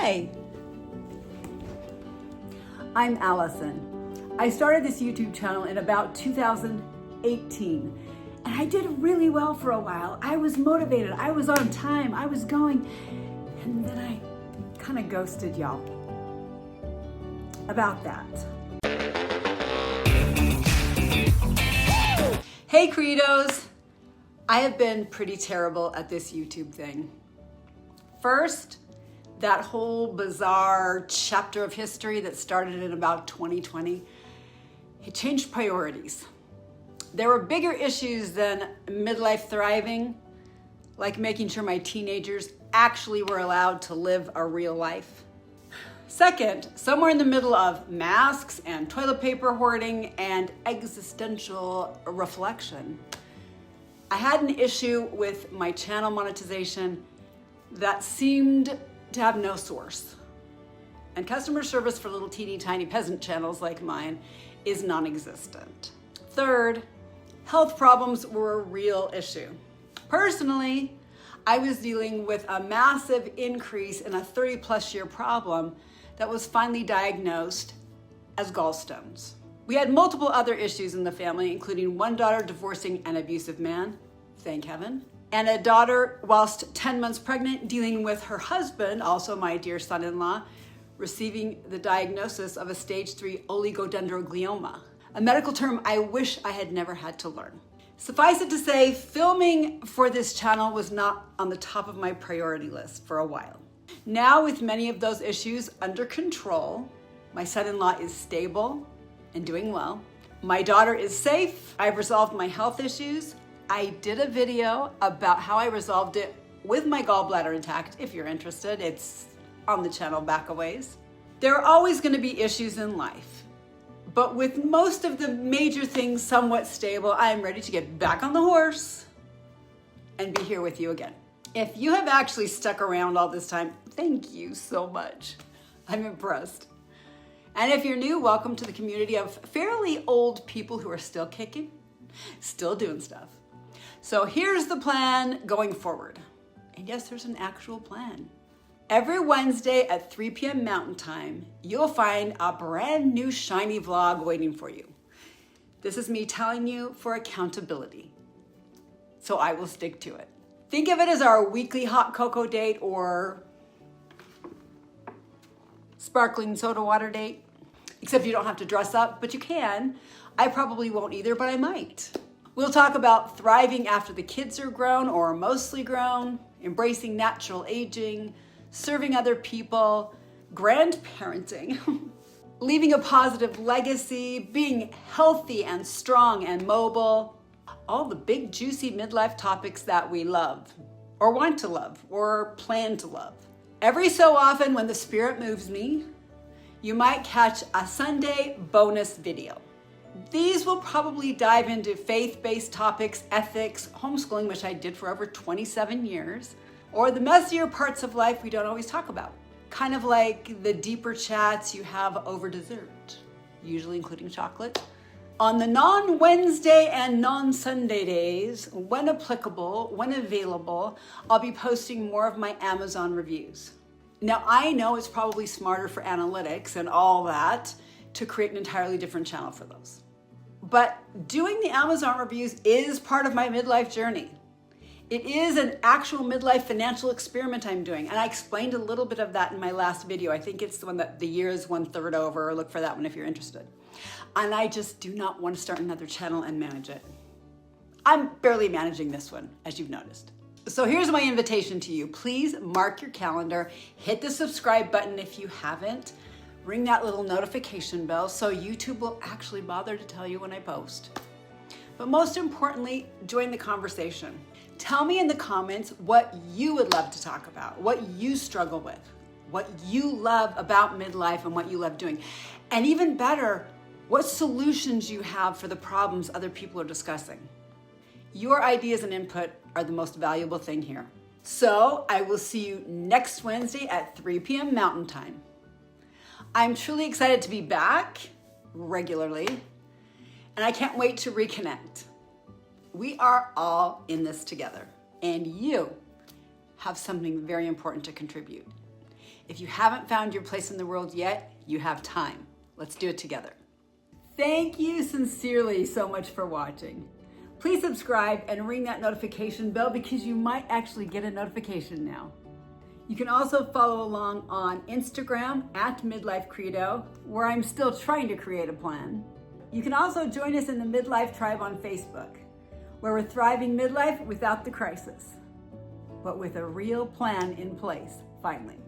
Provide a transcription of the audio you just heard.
Hi, I'm Allison. I started this YouTube channel in about 2018, and I did really well for a while. I was motivated, I was on time, I was going, and then I kind of ghosted y'all about that. Hey Credos! I have been pretty terrible at this YouTube thing. First, that whole bizarre chapter of history that started in about 2020, it changed priorities. There were bigger issues than midlife thriving, like making sure my teenagers actually were allowed to live a real life. Second, somewhere in the middle of masks and toilet paper hoarding and existential reflection, I had an issue with my channel monetization that seemed to have no source. And customer service for little teeny tiny peasant channels like mine is non-existent. Third, health problems were a real issue. Personally, I was dealing with a massive increase in a 30+ year problem that was finally diagnosed as gallstones. We had multiple other issues in the family, including one daughter divorcing an abusive man, thank heaven, and a daughter, whilst 10 months pregnant, dealing with her husband, also my dear son-in-law, receiving the diagnosis of a stage 3 oligodendroglioma, a medical term I wish I had never had to learn. Suffice it to say, filming for this channel was not on the top of my priority list for a while. Now, with many of those issues under control, my son-in-law is stable and doing well. My daughter is safe. I've resolved my health issues. I did a video about how I resolved it with my gallbladder intact. If you're interested, it's on the channel back a ways. There are always going to be issues in life, but with most of the major things somewhat stable, I am ready to get back on the horse and be here with you again. If you have actually stuck around all this time, thank you so much. I'm impressed. And if you're new, welcome to the community of fairly old people who are still kicking, still doing stuff. So here's the plan going forward. And yes, there's an actual plan. Every Wednesday at 3 p.m. Mountain Time, you'll find a brand new shiny vlog waiting for you. This is me telling you for accountability. So I will stick to it. Think of it as our weekly hot cocoa date or sparkling soda water date. Except you don't have to dress up, but you can. I probably won't either, but I might. We'll talk about thriving after the kids are grown or mostly grown, embracing natural aging, serving other people, grandparenting, leaving a positive legacy, being healthy and strong and mobile, all the big juicy midlife topics that we love, or want to love, or plan to love. Every so often when the spirit moves me, you might catch a Sunday bonus video. These will probably dive into faith-based topics, ethics, homeschooling, which I did for over 27 years, or the messier parts of life we don't always talk about. Kind of like the deeper chats you have over dessert, usually including chocolate. On the non-Wednesday and non-Sunday days, when applicable, when available, I'll be posting more of my Amazon reviews. Now, I know it's probably smarter for analytics and all that to create an entirely different channel for those. But doing the Amazon reviews is part of my midlife journey. It is an actual midlife financial experiment I'm doing. And I explained a little bit of that in my last video. I think it's the one that the year is 1/3 over. Look for that one if you're interested. And I just do not want to start another channel and manage it. I'm barely managing this one, as you've noticed. So here's my invitation to you. Please mark your calendar, hit the subscribe button if you haven't, ring that little notification bell so YouTube will actually bother to tell you when I post. But most importantly, join the conversation. Tell me in the comments what you would love to talk about, what you struggle with, what you love about midlife and what you love doing. And even better, what solutions you have for the problems other people are discussing. Your ideas and input are the most valuable thing here. So I will see you next Wednesday at 3 p.m. Mountain Time. I'm truly excited to be back regularly, and I can't wait to reconnect. We are all in this together, and you have something very important to contribute. If you haven't found your place in the world yet, you have time. Let's do it together. Thank you sincerely so much for watching. Please subscribe and ring that notification bell because you might actually get a notification now. You can also follow along on Instagram at Midlife Credo, where I'm still trying to create a plan. You can also join us in the Midlife Tribe on Facebook, where we're thriving midlife without the crisis, but with a real plan in place, finally.